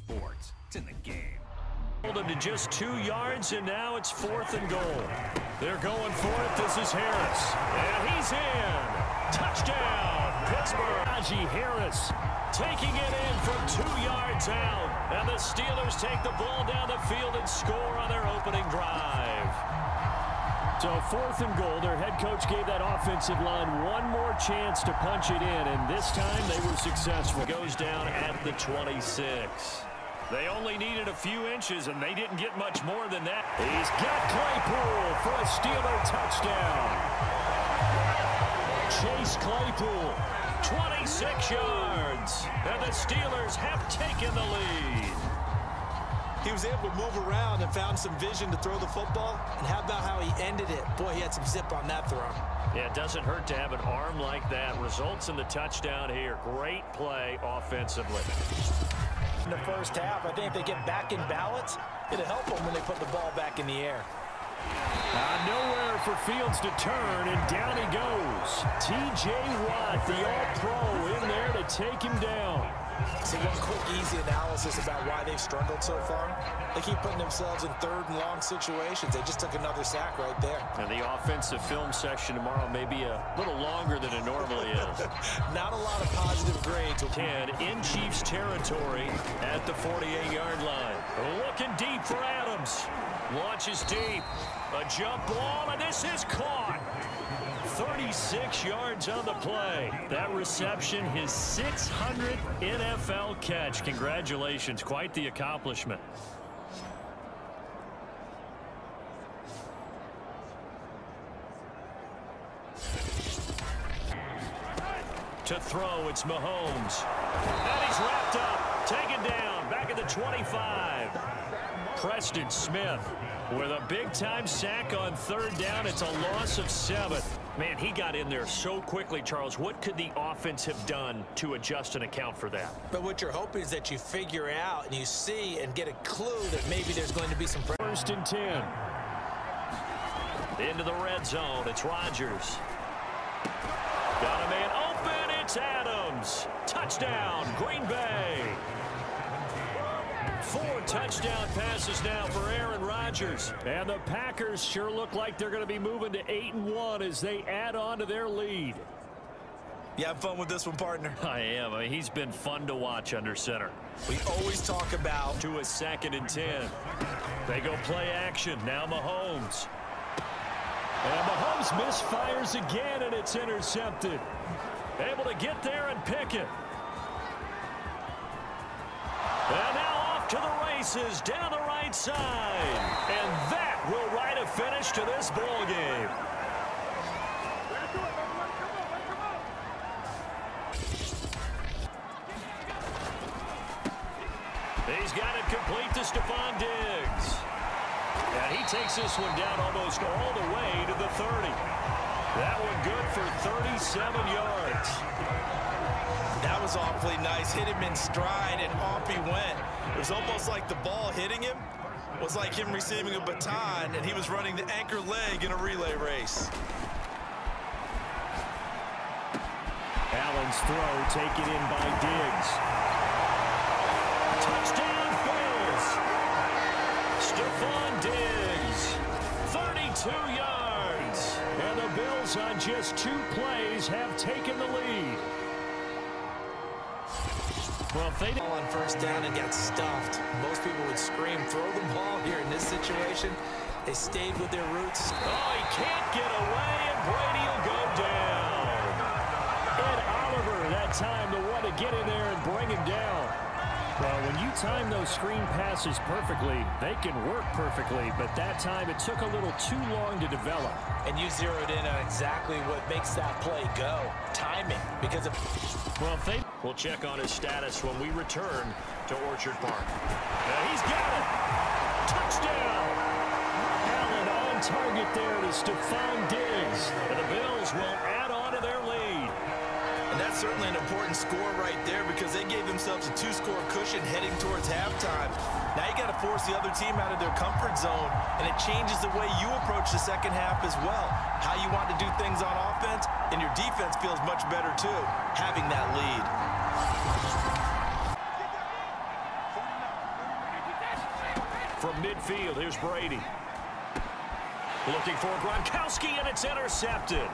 sports. It's in the game. Him to just 2 yards, and now it's 4th and goal. They're going for it. This is Harris. And he's in. Touchdown, Pittsburgh. Najee Harris taking it in from 2 yards out. And the Steelers take the ball down the field and score on their opening drive. So 4th and goal. Their head coach gave that offensive line one more chance to punch it in, and this time they were successful. Goes down at the 26. They only needed a few inches, and they didn't get much more than that. He's got Claypool for a Steeler touchdown. Chase Claypool, 26 yards, and the Steelers have taken the lead. He was able to move around and found some vision to throw the football. And how about how he ended it? Boy, he had some zip on that throw. Yeah, it doesn't hurt to have an arm like that. Results in the touchdown here. Great play offensively. In the first half, I think if they get back in balance, it'll help them when they put the ball back in the air. Nowhere for Fields to turn, and down he goes. T.J. Watt, the all-pro, in there to take him down. So one quick, easy analysis about why they've struggled so far. They keep putting themselves in 3rd and long situations. They just took another sack right there. And the offensive film section tomorrow may be a little longer than it normally is. Not a lot of positive grades. 10 in Chiefs territory at the 48-yard line. Looking deep for Adams. Launches deep. A jump ball, and this is caught. 36 yards on the play. That reception, his 600th NFL catch. Congratulations. Quite the accomplishment. To throw, it's Mahomes. And he's wrapped up. Taken down. Back at the 25. Preston Smith with a big-time sack on 3rd down. It's a loss of 7. Man, he got in there so quickly, Charles. What could the offense have done to adjust and account for that? But what you're hoping is that you figure out and you see and get a clue that maybe there's going to be some pressure. 1st and 10. Into the red zone. It's Rodgers. Got a man open. It's Adams. Touchdown, Green Bay. 4 touchdown passes now for Aaron Rodgers. And the Packers sure look like they're going to be moving to 8-1 as they add on to their lead. You have fun with this one, partner? I am. I mean, he's been fun to watch under center. We always talk about to a 2nd and 10. They go play action. Now Mahomes. And Mahomes misfires again, and it's intercepted. Able to get there and pick it. And now to the races down the right side. And that will write a finish to this ball game. He's got it complete to Stephon Diggs. And he takes this one down almost all the way to the 30. That one good for 37 yards. That was awfully nice. Hit him in stride, and off he went. It was almost like the ball hitting him was like him receiving a baton, and he was running the anchor leg in a relay race. Allen's throw taken in by Diggs. Touchdown Bills. Stephon Diggs, 32 yards. And the Bills on just 2 plays have taken the lead. Well, if they didn't on 1st down and got stuffed, most people would scream, throw the ball here in this situation. They stayed with their roots. Oh, he can't get away, and Brady will go down. Ed Oliver, that time, the one to get in there and bring him down. Well, when you time those screen passes perfectly, they can work perfectly, but that time it took a little too long to develop. And you zeroed in on exactly what makes that play go. Timing, because of... Well, we'll check on his status when we return to Orchard Park. He's got it. Touchdown. Allen on target there to Stephon Diggs. And the Bills will add on to their lead. And that's certainly an important score right there because they gave themselves a 2-score cushion heading towards halftime. Now you got to force the other team out of their comfort zone, and it changes the way you approach the second half as well. How you want to do things on offense, and your defense feels much better too, having that lead. From midfield, here's Brady. Looking for Gronkowski, and it's intercepted.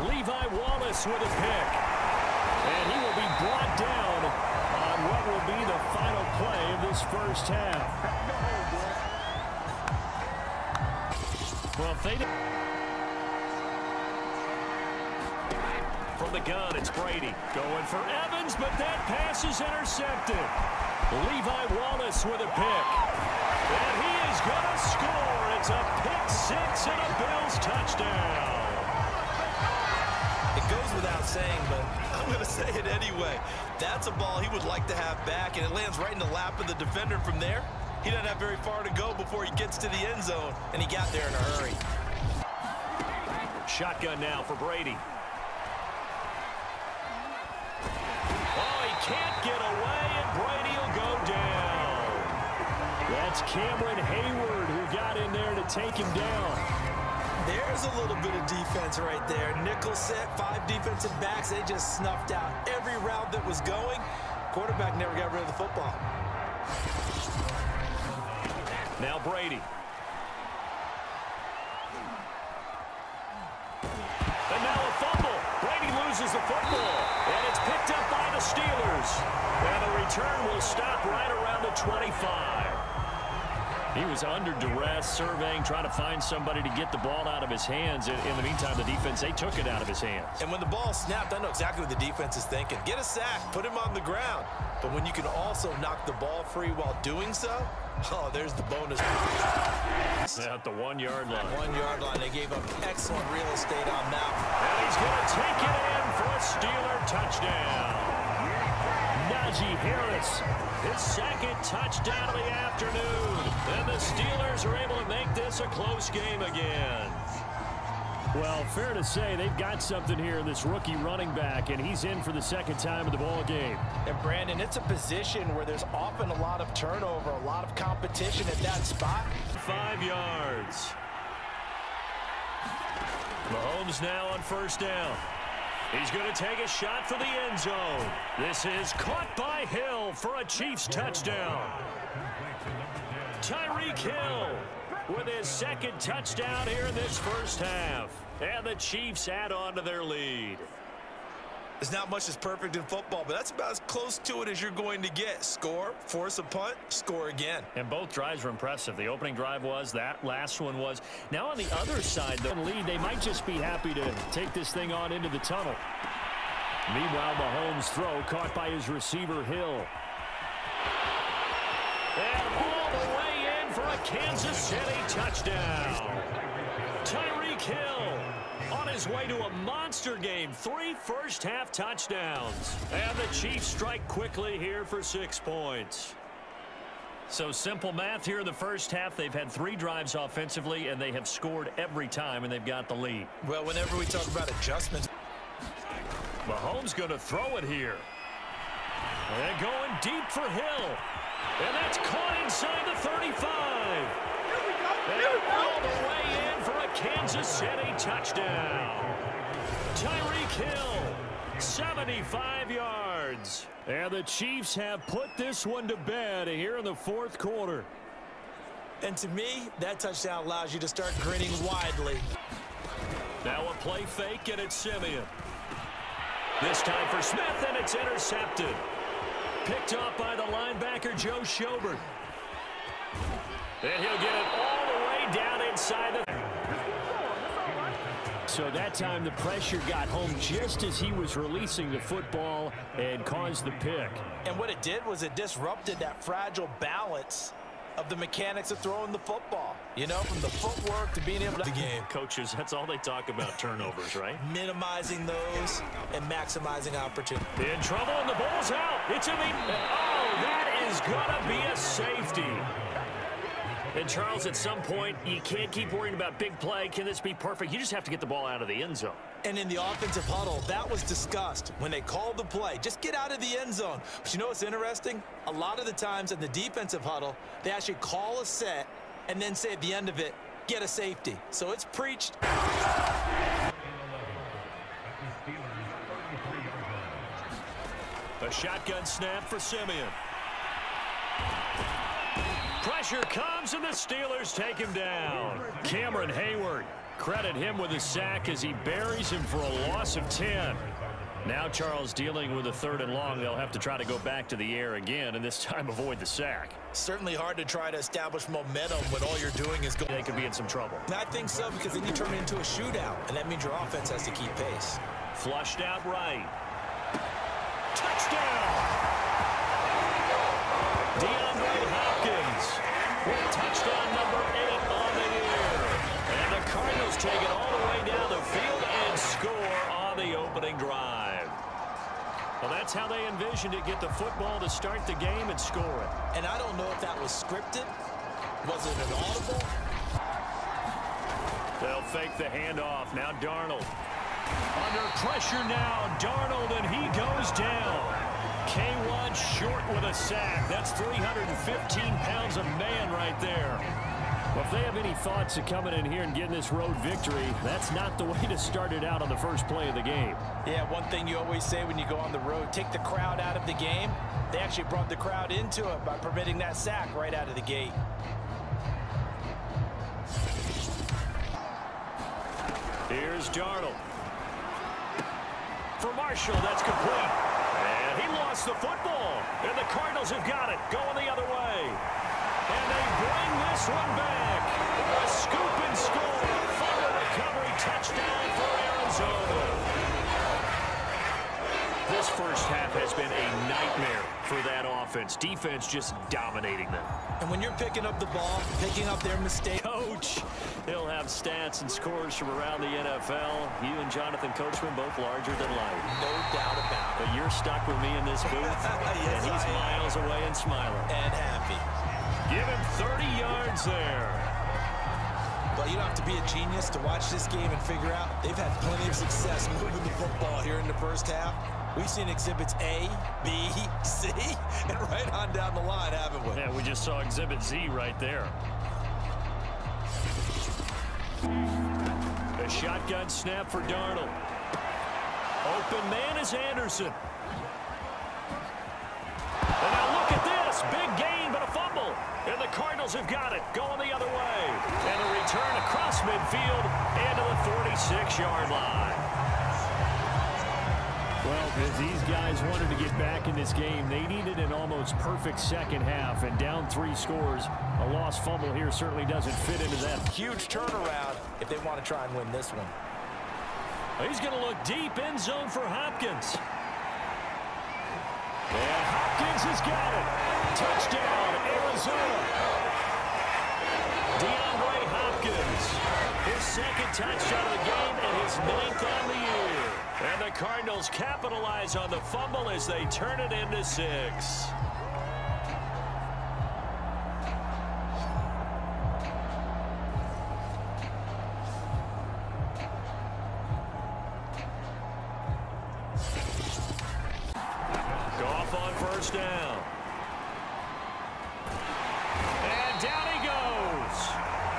Levi Wallace with a pick. And he will be brought down on what will be the final play of this first half. Well, from the gun, it's Brady. Going for Evans, but that pass is intercepted. Levi Wallace with a pick. And he is going to score. It's a pick-6 and a Bills touchdown. It goes without saying, but I'm going to say it anyway. That's a ball he would like to have back, and it lands right in the lap of the defender from there. He doesn't have very far to go before he gets to the end zone, and he got there in a hurry. Shotgun now for Brady. Oh, he can't get away, and Brady will go down. That's Cameron Hayward who got in there to take him down. There's a little bit of defense right there. Nickel set, 5 defensive backs. They just snuffed out every route that was going. Quarterback never got rid of the football. Now Brady. And now a fumble. Brady loses the football. And it's picked up by the Steelers. And the return will stop right around the 25. He was under duress, surveying, trying to find somebody to get the ball out of his hands. In the meantime, the defense, they took it out of his hands. And when the ball snapped, I know exactly what the defense is thinking. Get a sack, put him on the ground. But when you can also knock the ball free while doing so, oh, there's the bonus. At the 1-yard line. 1-yard line. They gave up excellent real estate on that. And he's going to take it in for a Steeler touchdown. Najee Harris, his second touchdown of the afternoon. And the Steelers are able to make this a close game again. Well, fair to say they've got something here in this rookie running back, and he's in for the second time of the ball game. And Brandon, it's a position where there's often a lot of turnover, a lot of competition at that spot. 5 yards. Mahomes now on first down. He's going to take a shot for the end zone. This is caught by Hill for a Chiefs touchdown. Tyreek Hill with his second touchdown here in this first half. And the Chiefs add on to their lead. There's not much that's perfect in football, but that's about as close to it as you're going to get. Score, force a punt, score again. And both drives were impressive. The opening drive was, that last one was. Now on the other side, the lead, they might just be happy to take this thing on into the tunnel. Meanwhile, Mahomes' throw caught by his receiver, Hill. And all the way in for a Kansas City touchdown. Tyreek Hill on his way to a monster game. 3 first-half touchdowns. And the Chiefs strike quickly here for 6 points. So simple math here in the first half. They've had 3 drives offensively, and they have scored every time, and they've got the lead. Well, whenever we talk about adjustments. Mahomes going to throw it here. And going deep for Hill. And that's caught inside the 35. And all the way in for a Kansas City touchdown. Tyreek Hill, 75 yards. And the Chiefs have put this one to bed here in the 4th quarter. And to me, that touchdown allows you to start grinning widely. Now a play fake, and it's Simeon. This time for Smith, and it's intercepted. Picked off by the linebacker, Joe Schobert. And he'll get it all the way down inside the... So that time the pressure got home just as he was releasing the football and caused the pick. And what it did was it disrupted that fragile balance of the mechanics of throwing the football. You know, from the footwork to being able to... The game. Coaches, that's all they talk about, turnovers, right? Minimizing those and maximizing opportunity. In trouble, and the ball's out. It's in the... Oh, that is going to be a safety. And, Charles, at some point, you can't keep worrying about big play. Can this be perfect? You just have to get the ball out of the end zone. And in the offensive huddle, that was discussed when they called the play. Just get out of the end zone. But you know what's interesting? A lot of the times in the defensive huddle, they actually call a set and then say at the end of it, get a safety. So it's preached. A shotgun snap for Simeon. Pressure. Pressure comes, and the Steelers take him down. Cameron Hayward, credit him with a sack as he buries him for a loss of 10. Now Charles dealing with a 3rd and long. They'll have to try to go back to the air again, and this time avoid the sack. Certainly hard to try to establish momentum when all you're doing is going. They could be in some trouble. I think so, because then you turn it into a shootout, and that means your offense has to keep pace. Flushed out right. Touchdown! DeAndre Hopkins with touchdown number 8 on the year. And the Cardinals take it all the way down the field and score on the opening drive. Well, that's how they envisioned it. Get the football to start the game and score it. And I don't know if that was scripted. Was it an audible? They'll fake the handoff. Now Darnold. Under pressure now, Darnold, and he goes down. K1 short with a sack. That's 315 pounds of man right there. Well, if they have any thoughts of coming in here and getting this road victory, that's not the way to start it out on the first play of the game. Yeah, one thing you always say when you go on the road, take the crowd out of the game. They actually brought the crowd into it by permitting that sack right out of the gate. Here's Darnold. For Marshall, that's complete. And he lost the football. And the Cardinals have got it, going the other way. And they bring this one back. A scoop and score. Fumble recovery, touchdown for Arizona. This first half has been a nightmare for that offense. Defense just dominating them. And when you're picking up the ball, picking up their mistakes. Coach, he'll have stats and scores from around the NFL. You and Jonathan Coachman both larger than life. No doubt about it. But you're stuck with me in this booth, yes, and he's miles away and smiling. And happy. Give him 30 yards there. But you don't have to be a genius to watch this game and figure out they've had plenty of success moving the football here in the first half. We've seen exhibits A, B, C, and right on down the line, haven't we? Yeah, we just saw exhibit Z right there. A shotgun snap for Darnold. Open man is Anderson. And now look at this. Big gain, but a fumble. And the Cardinals have got it. Going the other way. And a return across midfield and to the 46-yard line. Well, as these guys wanted to get back in this game, they needed an almost perfect second half. And down 3 scores, a lost fumble here certainly doesn't fit into that. Huge turnaround if they want to try and win this one. He's going to look deep end zone for Hopkins. And Hopkins has got it. Touchdown, Arizona. DeAndre Hopkins. His second touchdown of the game and his 9th on the year. And the Cardinals capitalize on the fumble as they turn it into 6. Goff on first down. And down he goes.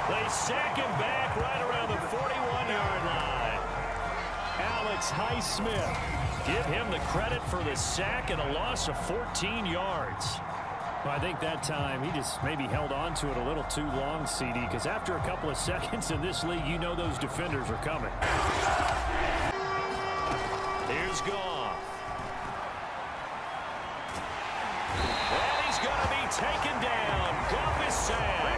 They sack him back right around the 41-yard line. Alex Highsmith. Give him the credit for the sack and a loss of 14 yards. Well, I think that time he just maybe held on to it a little too long, CD, because after a couple of seconds in this league, you know those defenders are coming. Here's Goff. And he's going to be taken down. Goff is sacked.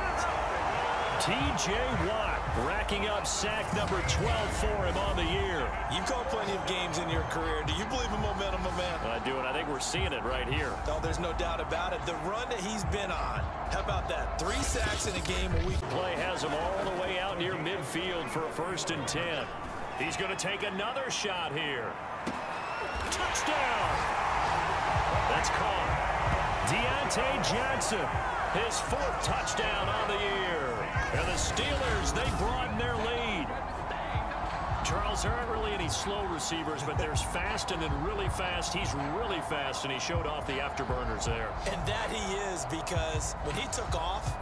T.J. Watt racking up sack number 12 for him on the year. You've called plenty of games in your career. Do you believe in momentum, my man? I do, and I think we're seeing it right here. Oh, there's no doubt about it. The run that he's been on. How about that? 3 sacks in a game a week. Play has him all the way out near midfield for a 1st and 10. He's going to take another shot here. Touchdown! That's caught. Deontay Johnson, his 4th touchdown on the year. And the Steelers, they broaden their lead. Charles, there aren't really any slow receivers, but there's fast and then really fast. He's really fast, and he showed off the afterburners there. And that he is, because when he took off,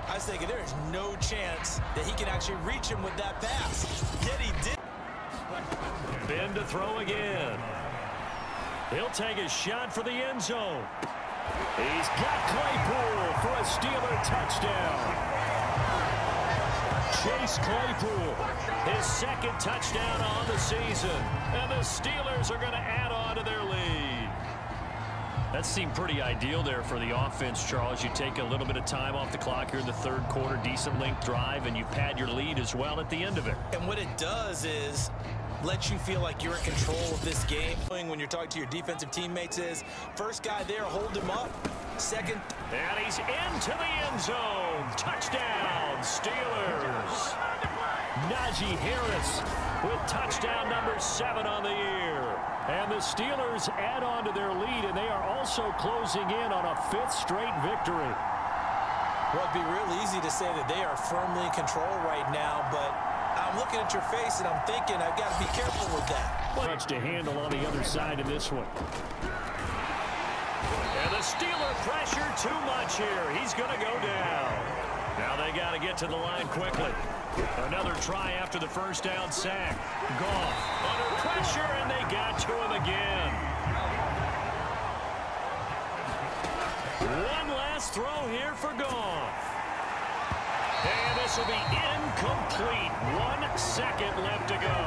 I was thinking there is no chance that he can actually reach him with that pass. Yet he did. Ben to throw again. He'll take a shot for the end zone. He's got Claypool for a Steeler touchdown. Chase Claypool, his second touchdown on the season. And the Steelers are going to add on to their lead. That seemed pretty ideal there for the offense, Charles. You take a little bit of time off the clock here in the third quarter, decent length drive, and you pad your lead as well at the end of it. And what it does is let you feel like you're in control of this game. When you're talking to your defensive teammates is, first guy there, hold him up. Second. And he's into the end zone. Touchdown, Steelers. Najee Harris with touchdown number 7 on the year. And the Steelers add on to their lead, and they are also closing in on a 5th straight victory. Well, it'd be real easy to say that they are firmly in control right now, but I'm looking at your face and I'm thinking I've got to be careful with that. Much to handle on the other side of this one. And the Steeler pressure too much here. He's going to go down. Now they got to get to the line quickly. Another try after the first down sack. Goff under pressure, and they got to him again. One last throw here for Goff. And this will be incomplete. 1 second left to go.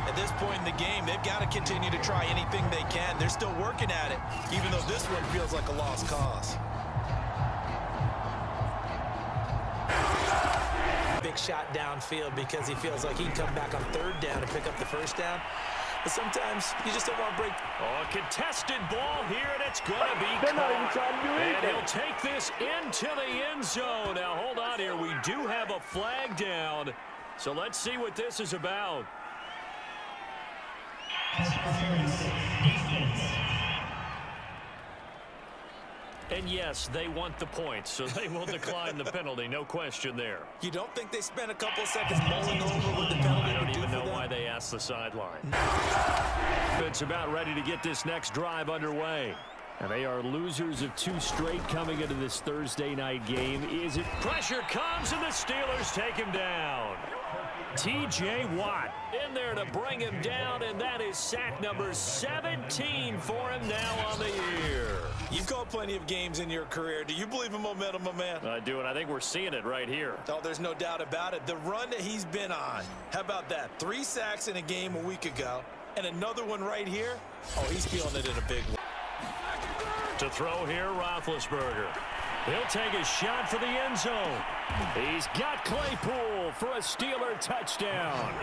At this point in the game, they've got to continue to try anything they can. They're still working at it, even though this one feels like a lost cause. Big shot downfield because he feels like he can come back on 3rd down and pick up the first down. But sometimes you just don't want to break. Oh, a contested ball here, and it's going to be caught. And he'll take this into the end zone. Now, hold on here. We do have a flag down. So let's see what this is about. And yes, they want the points, so they will decline the penalty. No question there. You don't think they spent a couple of seconds mulling over what the penalty I don't would do even know for them? why they asked the sideline. It's about ready to get this next drive underway. And they are losers of 2 straight coming into this Thursday night game. Is it? Pressure comes, and the Steelers take him down. T.J. Watt in there to bring him down, and that is sack number 17 for him now on the year. You've called plenty of games in your career. Do you believe in momentum, my man? I do, and I think we're seeing it right here. Oh, there's no doubt about it. The run that he's been on. How about that? 3 sacks in a game a week ago, and another one right here. Oh, he's feeling it in a big way. To throw here, Roethlisberger. He'll take a shot for the end zone. He's got Claypool for a Steeler touchdown.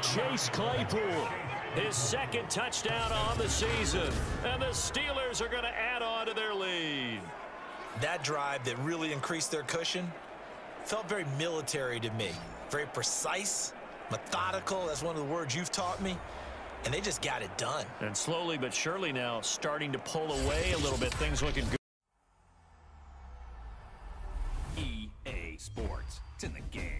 Chase Claypool, his 2nd touchdown on the season. And the Steelers are going to add on to their lead. That drive that really increased their cushion felt very military to me. Very precise, methodical. That's one of the words you've taught me. And they just got it done. And slowly but surely now starting to pull away a little bit. Things looking good. EA Sports. It's in the game.